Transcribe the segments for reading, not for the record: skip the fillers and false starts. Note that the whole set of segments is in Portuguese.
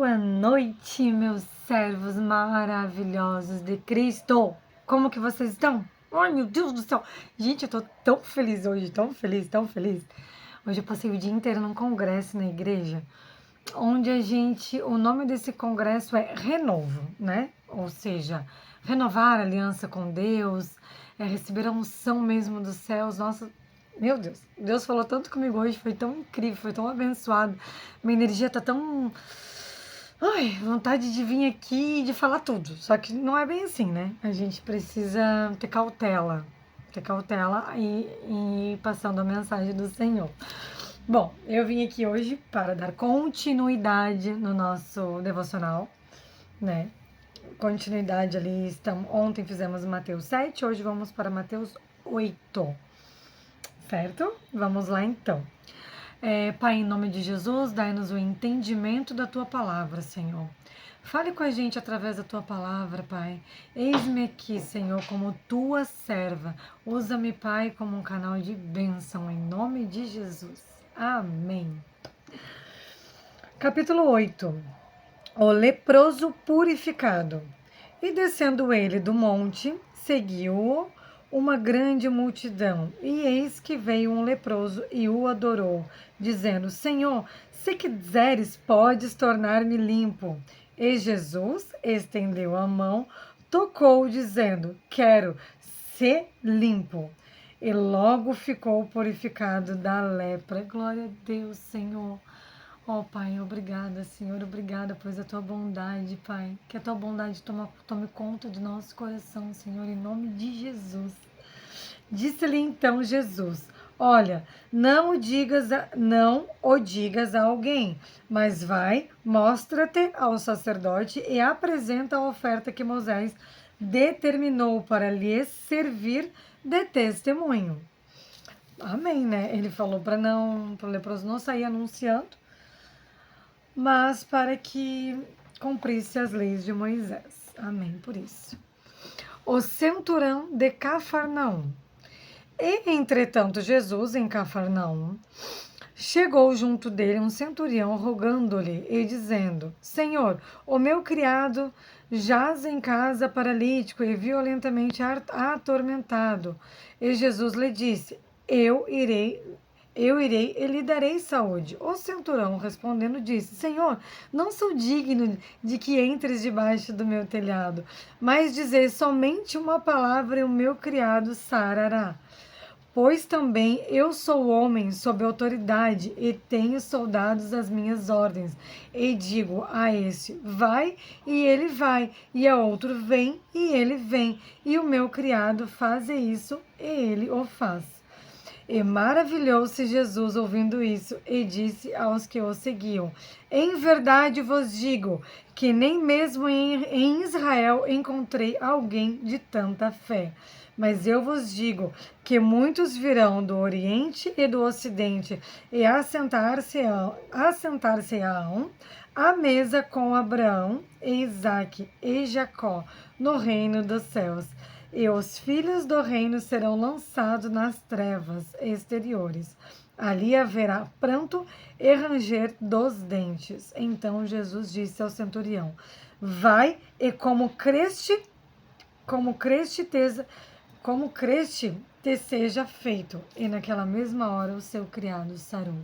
Boa noite, meus servos maravilhosos de Cristo. Como que vocês estão? Ai, meu Deus do céu. Gente, eu tô tão feliz hoje, tão feliz, tão feliz. Hoje eu passei o dia inteiro num congresso na igreja, onde o nome desse congresso é Renovo, né? Ou seja, renovar a aliança com Deus, receber a unção mesmo dos céus. Nossa, meu Deus, Deus falou tanto comigo hoje, foi tão incrível, foi tão abençoado. Minha energia tá tão... Ai, vontade de vir aqui e de falar tudo. Só que não é bem assim, né? A gente precisa ter cautela. Ter cautela e ir passando a mensagem do Senhor. Bom, eu vim aqui hoje para dar continuidade no nosso devocional, né? Continuidade ali, ontem fizemos Mateus 7, hoje vamos para Mateus 8, certo? Vamos lá então. Pai, em nome de Jesus, dai-nos o entendimento da Tua palavra, Senhor. Fale com a gente através da Tua palavra, Pai. Eis-me aqui, Senhor, como Tua serva. Usa-me, Pai, como um canal de bênção, em nome de Jesus. Amém. Capítulo 8. O leproso purificado. E descendo ele do monte, seguiu-o uma grande multidão. E eis que veio um leproso e o adorou, dizendo: Senhor, se quiseres, podes tornar-me limpo. E Jesus estendeu a mão, tocou, dizendo: Quero ser limpo. E logo ficou purificado da lepra. Glória a Deus, Senhor. Ó Pai, obrigada, Senhor, obrigada, pois a Tua bondade, Pai, que a Tua bondade tome conta de nosso coração, Senhor, em nome de Jesus. Disse-lhe então Jesus: Olha, não o digas a alguém, mas vai, mostra-te ao sacerdote e apresenta a oferta que Moisés determinou para lhes servir de testemunho. Amém, né? Ele falou para o leproso não sair anunciando, mas para que cumprisse as leis de Moisés. Amém por isso. O centurião de Cafarnaum. E, entretanto, Jesus, em Cafarnaum, chegou junto dele um centurião, rogando-lhe e dizendo: Senhor, o meu criado jaz em casa paralítico e violentamente atormentado. E Jesus lhe disse: Eu irei e lhe darei saúde. O centurião, respondendo, disse: Senhor, não sou digno de que entres debaixo do meu telhado, mas dizer somente uma palavra e o meu criado sarará. Pois também eu sou homem sob autoridade e tenho soldados às minhas ordens. E digo a esse: vai, e ele vai, e a outro: vem, e ele vem. E o meu criado faz isso, e ele o faz. E maravilhou-se Jesus ouvindo isso, e disse aos que o seguiam: Em verdade vos digo que nem mesmo em Israel encontrei alguém de tanta fé. Mas eu vos digo que muitos virão do Oriente e do Ocidente e assentar-se-ão à mesa com Abraão, e Isaque e Jacó no reino dos céus. E os filhos do reino serão lançados nas trevas exteriores. Ali haverá pranto e ranger dos dentes. Então Jesus disse ao centurião: Vai e como creste te seja feito. E naquela mesma hora o seu criado sarou.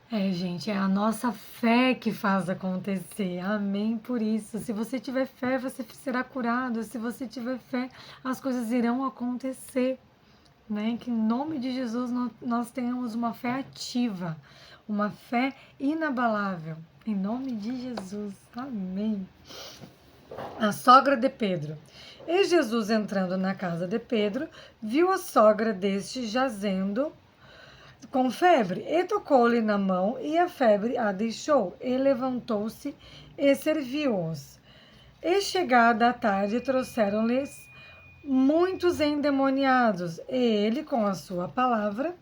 Gente, é a nossa fé que faz acontecer. Amém por isso. Se você tiver fé, você será curado. Se você tiver fé, as coisas irão acontecer. Né? Que em nome de Jesus nós tenhamos uma fé ativa, uma fé inabalável. Em nome de Jesus. Amém. A sogra de Pedro. E Jesus, entrando na casa de Pedro, viu a sogra deste jazendo com febre, e tocou-lhe na mão, e a febre a deixou, e levantou-se e serviu-os. E chegada a tarde, trouxeram-lhes muitos endemoniados, e ele, com a sua palavra,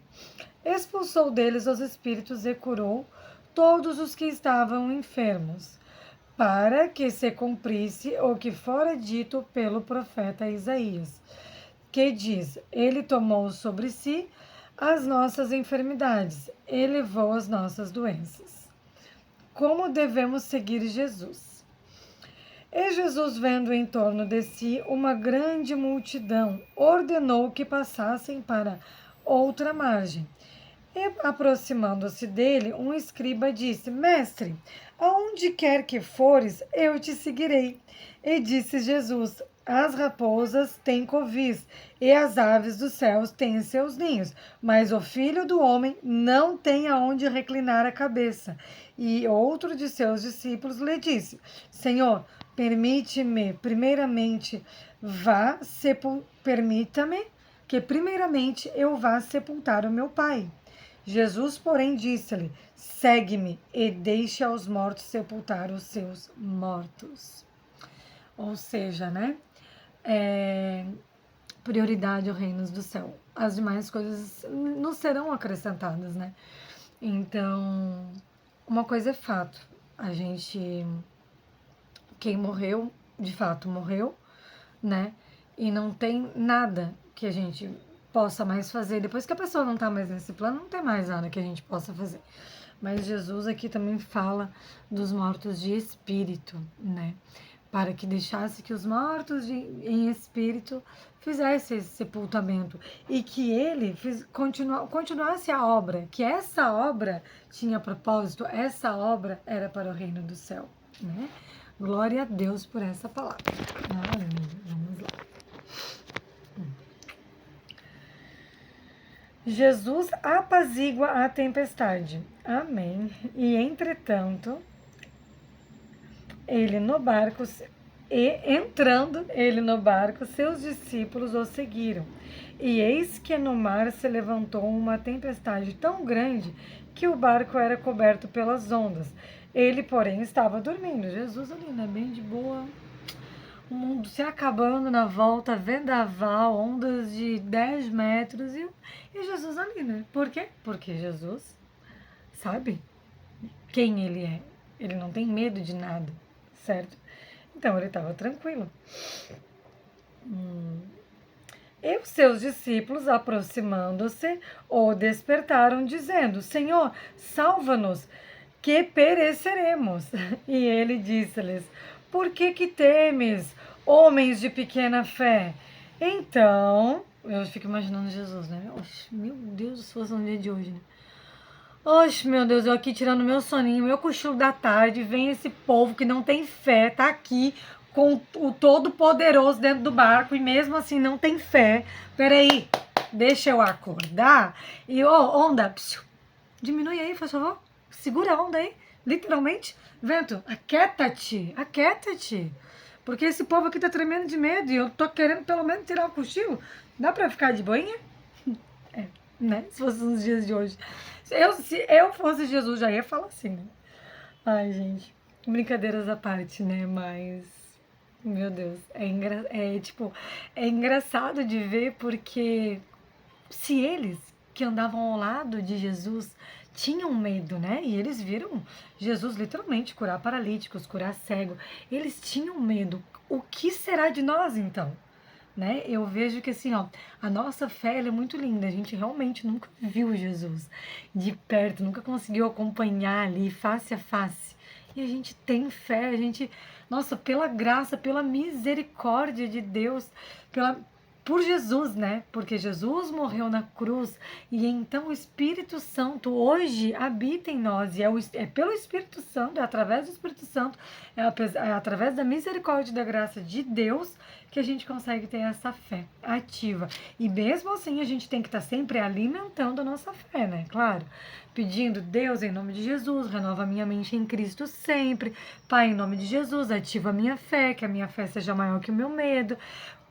expulsou deles os espíritos e curou todos os que estavam enfermos, para que se cumprisse o que fora dito pelo profeta Isaías, que diz: Ele tomou sobre si as nossas enfermidades e levou as nossas doenças. como devemos seguir Jesus. E Jesus, vendo em torno de si uma grande multidão, ordenou que passassem para outra margem. E, aproximando-se dele, um escriba disse: Mestre, aonde quer que fores, eu te seguirei. E disse Jesus: As raposas têm covis, e as aves dos céus têm seus ninhos, mas o Filho do Homem não tem aonde reclinar a cabeça. E outro de seus discípulos lhe disse: Senhor, permite-me, permita-me que primeiramente eu vá sepultar o meu pai. Jesus, porém, disse-lhe: Segue-me e deixe aos mortos sepultar os seus mortos. Ou seja, né? Prioridade ao reino do céu. As demais coisas não serão acrescentadas, né? Então, uma coisa é fato. Quem morreu, de fato morreu, né? E não tem nada que a gente possa mais fazer. Depois que a pessoa não está mais nesse plano, não tem mais nada que a gente possa fazer. Mas Jesus aqui também fala dos mortos de espírito, né? Para que deixasse que os mortos em espírito fizessem esse sepultamento e que ele continuasse a obra, que essa obra tinha propósito, essa obra era para o reino do céu, né? Glória a Deus por essa palavra. Vamos lá. Jesus apazigua a tempestade. Amém. E entretanto, entrando ele no barco, seus discípulos o seguiram. E eis que no mar se levantou uma tempestade tão grande que o barco era coberto pelas ondas. Ele, porém, estava dormindo. Jesus ali, né? Bem de boa. O mundo se acabando na volta, vendaval, ondas de 10 metros e Jesus ali, né? Por quê? Porque Jesus sabe quem ele é. Ele não tem medo de nada, certo? Então ele estava tranquilo. E os seus discípulos, aproximando-se, o despertaram, dizendo: Senhor, salva-nos, que pereceremos. E ele disse-lhes: Por que temes, homens de pequena fé? Então, eu fico imaginando Jesus, né? Oxe, meu Deus, se fosse um dia de hoje, né? Oxe, meu Deus, eu aqui tirando meu soninho, meu cochilo da tarde, vem esse povo que não tem fé, tá aqui com o Todo-Poderoso dentro do barco e mesmo assim não tem fé. Peraí, deixa eu acordar. E, onda, psiu, diminui aí, por favor. Segura a onda aí, literalmente. Vento, aquieta-te. Porque esse povo aqui tá tremendo de medo e eu tô querendo pelo menos tirar o cochilo. Dá pra ficar de boinha? É, né? Se fosse nos dias de hoje. Se eu fosse Jesus, já ia falar assim, né? Ai, gente, brincadeiras à parte, né? Mas, meu Deus, é engraçado de ver porque se eles que andavam ao lado de Jesus tinham medo, né? E eles viram Jesus literalmente curar paralíticos, curar cego. Eles tinham medo. O que será de nós então? Né? Eu vejo que assim, ó, a nossa fé ela é muito linda. A gente realmente nunca viu Jesus de perto, nunca conseguiu acompanhar ali face a face. E a gente tem fé, a gente, nossa, pela graça, pela misericórdia de Deus, por Jesus, né? Porque Jesus morreu na cruz e então o Espírito Santo hoje habita em nós e é pelo Espírito Santo, é através do Espírito Santo, é através da misericórdia e da graça de Deus que a gente consegue ter essa fé ativa. E mesmo assim a gente tem que estar sempre alimentando a nossa fé, né? Claro, pedindo: Deus, em nome de Jesus, renova a minha mente em Cristo sempre. Pai, em nome de Jesus, ativa a minha fé, que a minha fé seja maior que o meu medo.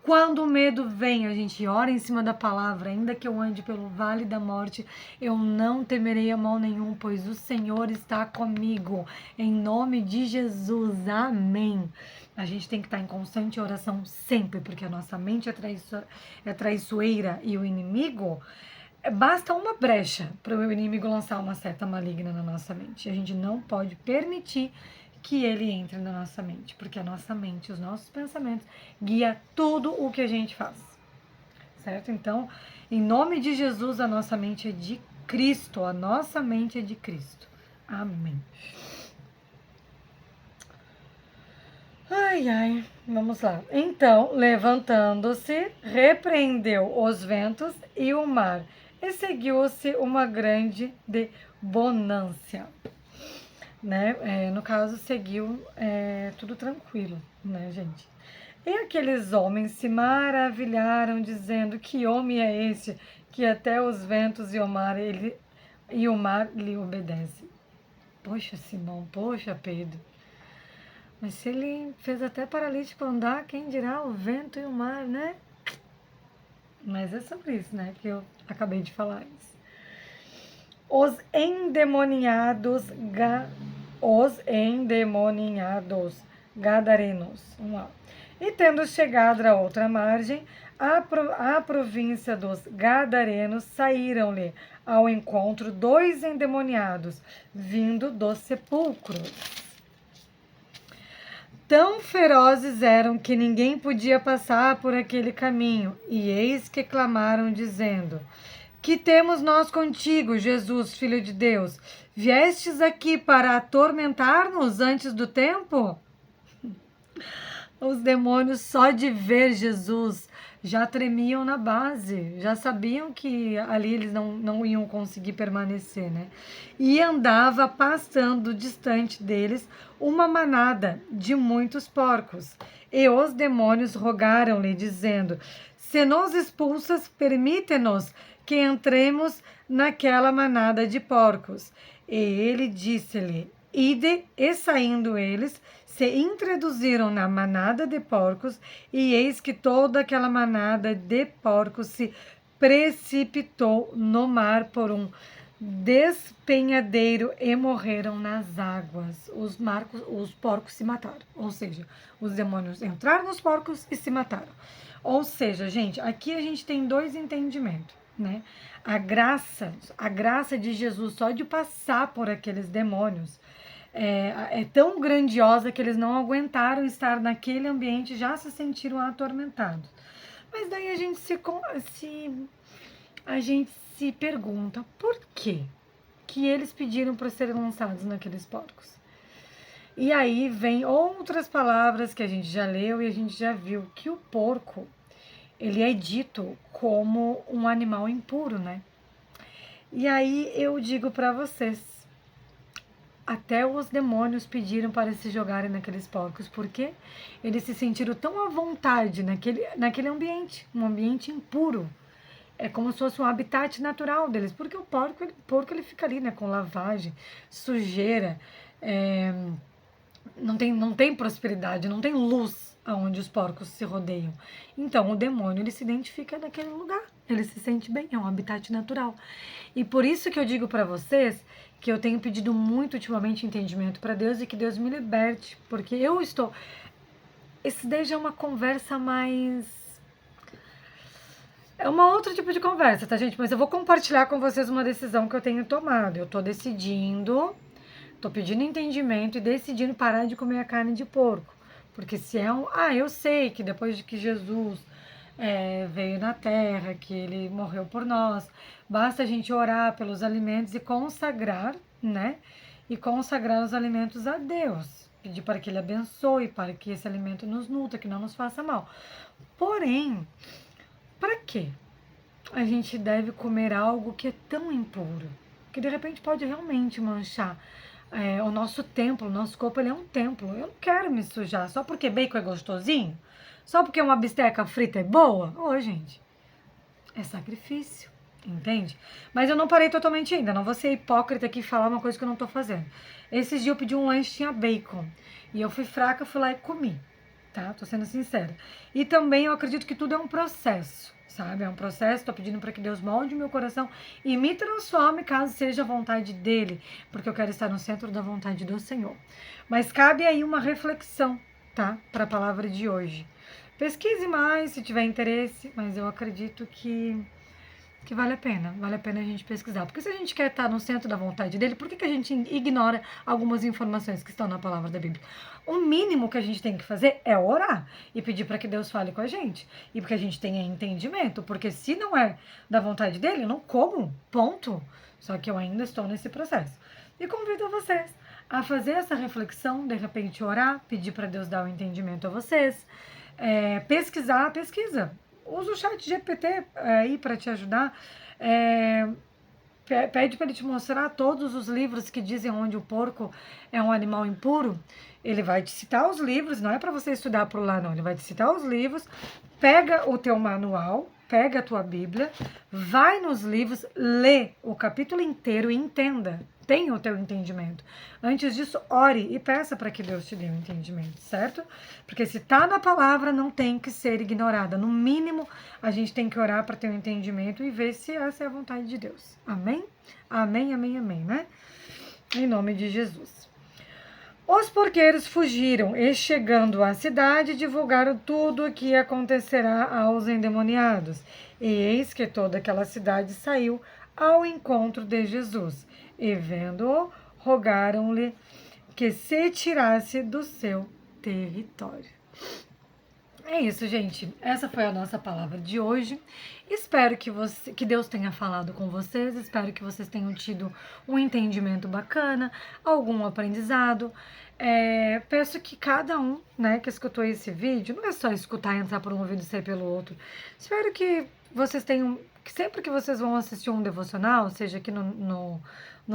Quando o medo vem, a gente ora em cima da palavra, ainda que eu ande pelo vale da morte, eu não temerei a mal nenhum, pois o Senhor está comigo. Em nome de Jesus, amém. A gente tem que estar em constante oração sempre, porque a nossa mente é traiçoeira e o inimigo, basta uma brecha para o inimigo lançar uma seta maligna na nossa mente. A gente não pode permitir que ele entre na nossa mente, porque a nossa mente, os nossos pensamentos, guia tudo o que a gente faz, certo? Então, em nome de Jesus, a nossa mente é de Cristo, a nossa mente é de Cristo. Amém. Ai, ai, vamos lá. Então, levantando-se, repreendeu os ventos e o mar, e seguiu-se uma grande de bonança, né? No caso, seguiu tudo tranquilo, né, gente? E aqueles homens se maravilharam, dizendo: que homem é este que até os ventos e o mar lhe obedecem? Poxa, Simão, poxa, Pedro. Mas se ele fez até paralítico andar, quem dirá o vento e o mar, né? Mas é sobre isso, né? Que eu acabei de falar isso. Os endemoniados, gadarenos. Vamos lá. E tendo chegado à outra margem, a província dos Gadarenos, saíram-lhe ao encontro 2 endemoniados, vindo dos sepulcros. Tão ferozes eram que ninguém podia passar por aquele caminho, e eis que clamaram, dizendo: que temos nós contigo, Jesus, Filho de Deus? Viestes aqui para atormentar-nos antes do tempo? Os demônios, só de ver Jesus, já tremiam na base, já sabiam que ali eles não iam conseguir permanecer, né? E andava passando distante deles uma manada de muitos porcos. E os demônios rogaram-lhe, dizendo: se nos expulsas, permite-nos que entremos naquela manada de porcos. E ele disse-lhe: ide, e saindo eles, se introduziram na manada de porcos, e eis que toda aquela manada de porcos se precipitou no mar por um despenhadeiro e morreram nas águas. Os porcos se mataram, ou seja, os demônios entraram nos porcos e se mataram. Ou seja, gente, aqui a gente tem 2 entendimentos, né? A graça de Jesus só de passar por aqueles demônios é tão grandiosa que eles não aguentaram estar naquele ambiente, já se sentiram atormentados. Mas daí a gente se pergunta por quê que eles pediram para serem lançados naqueles porcos. E aí vem outras palavras que a gente já leu e a gente já viu, que o porco, ele é dito como um animal impuro, né? E aí eu digo para vocês, até os demônios pediram para se jogarem naqueles porcos, porque eles se sentiram tão à vontade naquele ambiente, um ambiente impuro. É como se fosse um habitat natural deles, porque o porco ele fica ali, né, com lavagem, sujeira, não tem prosperidade, não tem luz aonde os porcos se rodeiam. Então, o demônio, ele se identifica naquele lugar, ele se sente bem, é um habitat natural. E por isso que eu digo para vocês que eu tenho pedido muito ultimamente entendimento para Deus e que Deus me liberte, porque esse daí já é uma conversa mais... É uma outro tipo de conversa, tá, gente? Mas eu vou compartilhar com vocês uma decisão que eu tenho tomado. Eu tô decidindo, tô pedindo entendimento e decidindo parar de comer a carne de porco. Porque se é um... eu sei que depois de que Jesus veio na Terra, que ele morreu por nós, basta a gente orar pelos alimentos e consagrar, né? E consagrar os alimentos a Deus. Pedir para que ele abençoe, para que esse alimento nos nutra, que não nos faça mal. Porém, para quê? A gente deve comer algo que é tão impuro, que de repente pode realmente manchar o nosso templo, o nosso corpo, ele é um templo. Eu não quero me sujar só porque bacon é gostosinho, só porque uma bisteca frita é boa. Gente, é sacrifício, entende? Mas eu não parei totalmente ainda, não vou ser hipócrita aqui e falar uma coisa que eu não tô fazendo. Esses dias eu pedi um lanche, tinha bacon, e eu fui fraca, fui lá e comi, tá? Tô sendo sincera. E também eu acredito que tudo é um processo, sabe? É um processo, tô pedindo para que Deus molde meu coração e me transforme, caso seja a vontade dele, porque eu quero estar no centro da vontade do Senhor. Mas cabe aí uma reflexão, tá? Para a palavra de hoje. Pesquise mais se tiver interesse, mas eu acredito que vale a pena a gente pesquisar. Porque se a gente quer estar no centro da vontade dele, por que a gente ignora algumas informações que estão na palavra da Bíblia? O mínimo que a gente tem que fazer é orar e pedir para que Deus fale com a gente. E porque a gente tenha entendimento, porque se não é da vontade dele, eu não como, ponto. Só que eu ainda estou nesse processo. E convido vocês a fazer essa reflexão, de repente orar, pedir para Deus dar o entendimento a vocês, pesquisa. Usa o chat GPT aí para te ajudar. Pede para ele te mostrar todos os livros que dizem onde o porco é um animal impuro. Ele vai te citar os livros, não é para você estudar por lá, não. Ele vai te citar os livros, pega o teu manual, pega a tua Bíblia, vai nos livros, lê o capítulo inteiro e entenda. Tenha o teu entendimento. Antes disso, ore e peça para que Deus te dê um entendimento, certo? Porque se está na palavra, não tem que ser ignorada. No mínimo, a gente tem que orar para ter um entendimento e ver se essa é a vontade de Deus. Amém? Amém, amém, amém, né? Em nome de Jesus. Os porqueiros fugiram e, chegando à cidade, divulgaram tudo o que acontecerá aos endemoniados. E eis que toda aquela cidade saiu ao encontro de Jesus. E, vendo-o, rogaram-lhe que se tirasse do seu território. É isso, gente. Essa foi a nossa palavra de hoje. Espero que Deus tenha falado com vocês. Espero que vocês tenham tido um entendimento bacana, algum aprendizado. Peço que cada um, né, que escutou esse vídeo, não é só escutar e entrar por um ouvido e sair pelo outro. Espero que vocês tenham, que sempre que vocês vão assistir um devocional, seja aqui no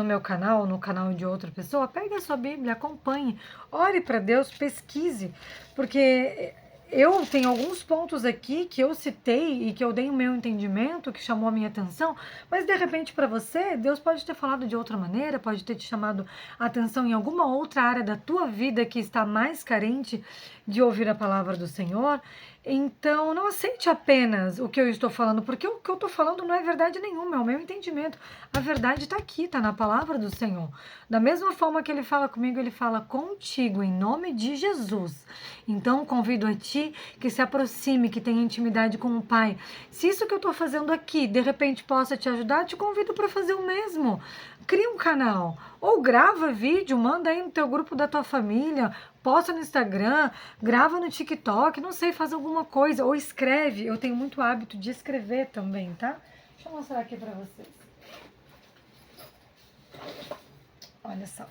meu canal, no canal de outra pessoa, pegue a sua Bíblia, acompanhe, ore para Deus, pesquise, porque eu tenho alguns pontos aqui que eu citei e que eu dei o meu entendimento, que chamou a minha atenção, mas de repente para você, Deus pode ter falado de outra maneira, pode ter te chamado a atenção em alguma outra área da tua vida que está mais carente de ouvir a palavra do Senhor. Então, não aceite apenas o que eu estou falando, porque o que eu estou falando não é verdade nenhuma, é o meu entendimento. A verdade está aqui, está na palavra do Senhor. Da mesma forma que Ele fala comigo, Ele fala contigo, em nome de Jesus. Então, convido a ti que se aproxime, que tenha intimidade com o Pai. Se isso que eu estou fazendo aqui, de repente, possa te ajudar, te convido para fazer o mesmo. Cria um canal, ou grava vídeo, manda aí no teu grupo da tua família, posta no Instagram, grava no TikTok, não sei, faz alguma coisa, ou escreve. Eu tenho muito hábito de escrever também, tá? Deixa eu mostrar aqui pra vocês. Olha só.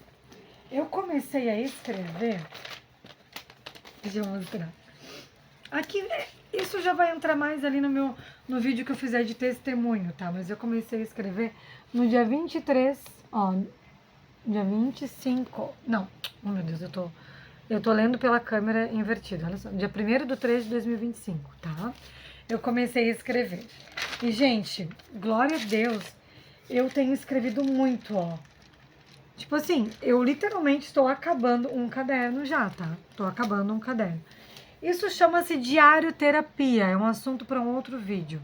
Eu comecei a escrever. Deixa eu mostrar. Aqui, isso já vai entrar mais ali no vídeo que eu fizer de testemunho, tá? Mas eu comecei a escrever no dia 23, ó, dia 25, não, oh meu Deus, eu tô lendo pela câmera invertida, olha só, dia 1º de 3 de 2025, tá? Eu comecei a escrever. E, gente, glória a Deus, eu tenho escrevido muito, ó. Tipo assim, eu literalmente estou acabando um caderno já, tá? Tô acabando um caderno. Isso chama-se diário terapia, é um assunto para um outro vídeo.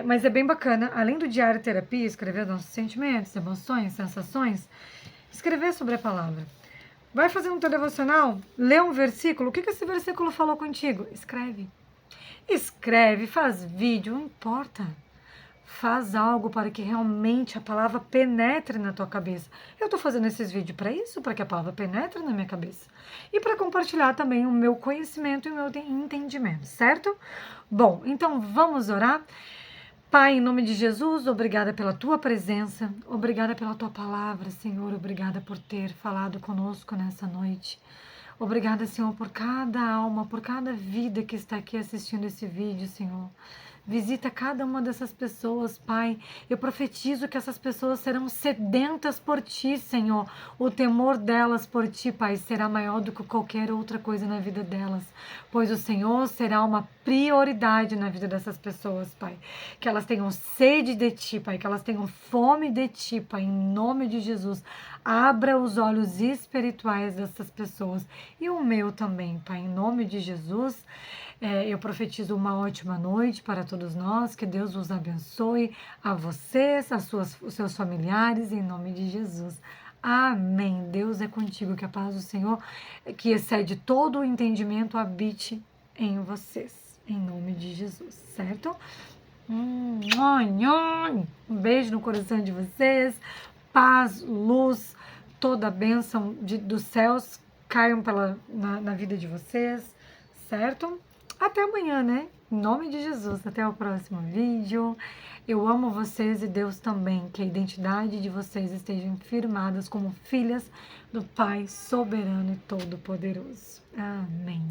Mas é bem bacana, além do diário terapia, escrever nossos sentimentos, emoções, sensações, escrever sobre a palavra. Vai fazer um teu devocional? Lê um versículo. O que esse versículo falou contigo? Escreve. Escreve, faz vídeo, não importa. Faz algo para que realmente a palavra penetre na tua cabeça. Eu estou fazendo esses vídeos para isso, para que a palavra penetre na minha cabeça. E para compartilhar também o meu conhecimento e o meu entendimento, certo? Bom, então vamos orar. Pai, em nome de Jesus, obrigada pela tua presença, obrigada pela tua palavra, Senhor, obrigada por ter falado conosco nessa noite. Obrigada, Senhor, por cada alma, por cada vida que está aqui assistindo esse vídeo, Senhor. Visita cada uma dessas pessoas, Pai. Eu profetizo que essas pessoas serão sedentas por Ti, Senhor. O temor delas por Ti, Pai, será maior do que qualquer outra coisa na vida delas. Pois o Senhor será uma prioridade na vida dessas pessoas, Pai. Que elas tenham sede de Ti, Pai. Que elas tenham fome de Ti, Pai. Em nome de Jesus. Abra os olhos espirituais dessas pessoas. E o meu também, Pai. Em nome de Jesus. Eu profetizo uma ótima noite para todos nós, que Deus os abençoe, a vocês, os seus familiares, em nome de Jesus. Amém. Deus é contigo, que a paz do Senhor, que excede todo o entendimento, habite em vocês, em nome de Jesus, certo? Um beijo no coração de vocês, paz, luz, toda a bênção dos céus caiam na vida de vocês, certo? Até amanhã, né? Em nome de Jesus, até o próximo vídeo. Eu amo vocês e Deus também. Que a identidade de vocês estejam firmadas como filhas do Pai soberano e todo-poderoso. Amém.